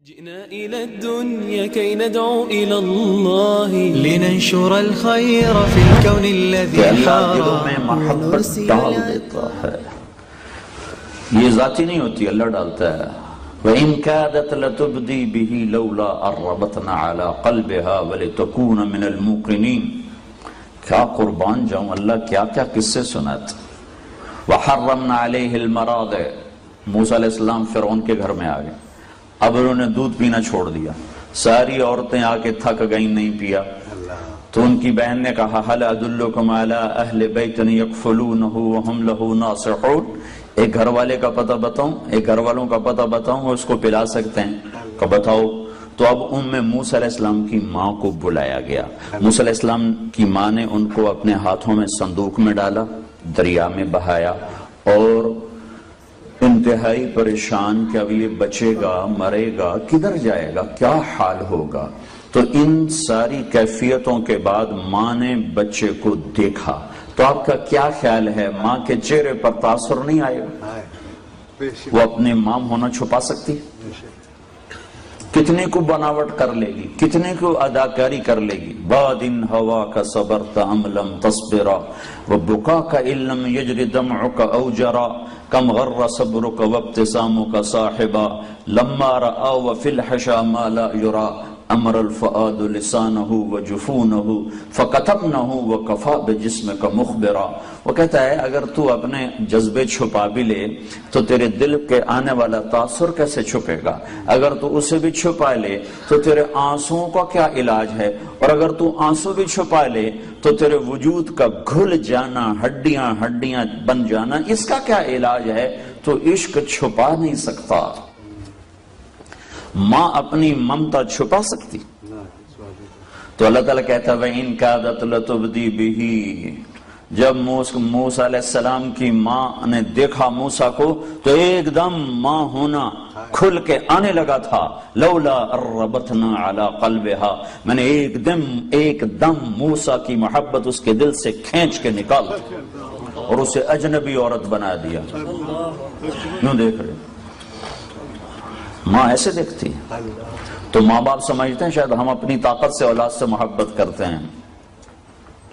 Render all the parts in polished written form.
جئنا إلى الدنيا كي ندعو إلى الله لننشر الخير في الكون الذي کہ اللہ دلوں میں محبت ڈال دیتا ہے، یہ ذاتی نہیں ہوتی، اللہ ڈالتا ہے۔ وَإِن كَادَتْ لَتُبْدِي بِهِ لَوْلَا أَرَّبَتْنَا عَلَىٰ قَلْبِهَا وَلِتَكُونَ مِنَ الْمُوقِنِينَ۔ کیا قربان جاؤں، اللہ کیا کیا قصے سناتے۔ وَحَرَّمْنَا عَلَيْهِ الْمَرَاضِعَ، موسیٰ علیہ السلام فرعون کے گھر میں آ گئے، اب انہوں نے دودھ پینا چھوڑ دیا، ساری عورتیں آ کے تھک گئیں، نہیں پیا، تو ان کی بہن نے کہا هل ادلکم علی اہل بیت یکفلونہ وہم لہ ناصحون، ایک گھر والے کا پتہ بتاؤں، ایک گھر والوں کا پتہ بتاؤں اس کو پلا سکتے ہیں، کہ بتاؤ۔ تو اب موسیٰ علیہ السلام کی ماں کو بلایا گیا، موسیٰ علیہ السلام کی ماں نے ان کو اپنے ہاتھوں میں صندوق میں ڈالا، دریا میں بہایا، اور انتہائی پریشان کہ اب یہ بچے گا، مرے گا، کدھر جائے گا، کیا حال ہوگا۔ تو ان ساری کیفیتوں کے بعد ماں نے بچے کو دیکھا، تو آپ کا کیا خیال ہے، ماں کے چہرے پر تاثر نہیں آئے گا؟ وہ اپنے مام ہونا چھپا سکتی، کتنے کو بناوٹ کر لے گی، کتنے کو اداکاری کر لے گی۔ بادن ہوا کا صبرت ام لم تصبرا وبکا کا علم یجری دمعک او جرا کم غر صبرک وابتسامک صاحبا لما رآ وفی الحشا ما لا یرا امر الفؤاد لسانہ وجفونہ فکتبنہ وکفا بجسمک مخبرا۔ وہ کہتا ہے اگر تو اپنے جذبے چھپا بھی لے تو تیرے دل کے آنے والا تاثر کیسے چھپے گا، اگر تو اسے بھی چھپا لے تو تیرے آنسوؤں کا کیا علاج ہے، اور اگر تو آنسو بھی چھپا لے تو تیرے وجود کا گھل جانا، ہڈیاں ہڈیاں بن جانا، اس کا کیا علاج ہے۔ تو عشق چھپا نہیں سکتا، ماں اپنی ممتا چھپا سکتی؟ تو اللہ تعالیٰ کہتا ہے وَإِن كَادَتْ لَتُبْدِي بِهِ، جب موسیٰ علیہ السلام کی ماں نے دیکھا موسیٰ کو تو ایک دم ماں ہونا کھل کے آنے لگا تھا۔ لولا اربتنا علی قلبہا، میں نے ایک دم موسیٰ کی محبت اس کے دل سے کھینچ کے نکال اور اسے اجنبی عورت بنا دیا۔ یوں دیکھ رہے ماں ایسے دیکھتی ہے۔ تو ماں باپ سمجھتے ہیں شاید ہم اپنی طاقت سے اولاد سے محبت کرتے ہیں،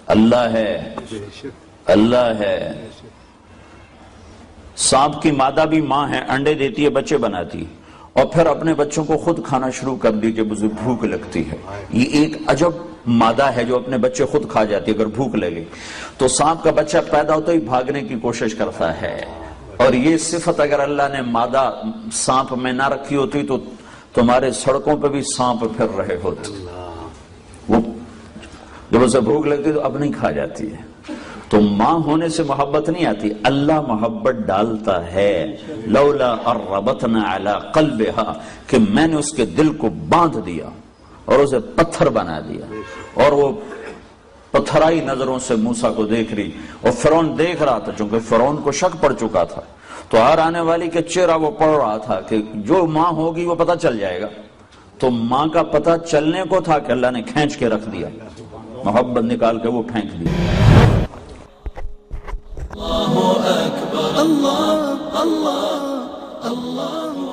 اللہ ہے، اللہ ہے۔ سانپ کی مادہ بھی ماں ہے، انڈے دیتی ہے، بچے بناتی، اور پھر اپنے بچوں کو خود کھانا شروع کر دی جب اسے بھوک لگتی ہے۔ یہ ایک عجب مادہ ہے جو اپنے بچے خود کھا جاتی ہے اگر بھوک لگے۔ تو سانپ کا بچہ پیدا ہوتا ہی بھاگنے کی کوشش کرتا ہے، اور یہ صفت اگر اللہ نے مادہ سانپ میں نہ رکھی ہوتی تو تمہارے سڑکوں پہ بھی سانپ پھر رہے ہوتے۔ وہ جب اسے بھوک لگتی تو اب نہیں کھا جاتی ہے۔ تو ماں ہونے سے محبت نہیں آتی، اللہ محبت ڈالتا ہے۔ لولا اربتنا علی قلبہا، کہ میں نے اس کے دل کو باندھ دیا اور اسے پتھر بنا دیا، اور وہ پتھرائی نظروں سے موسیٰ کو دیکھ رہی، اور فرعون دیکھ رہا تھا، چونکہ فرعون کو شک پڑ چکا تھا، تو ہر آنے والی کے چہرہ وہ پڑھ رہا تھا کہ جو ماں ہوگی وہ پتہ چل جائے گا۔ تو ماں کا پتہ چلنے کو تھا کہ اللہ نے کھینچ کے رکھ دیا، محبت نکال کے وہ پھینک دی۔ اللہ اکبر، اللہ اللہ اللہ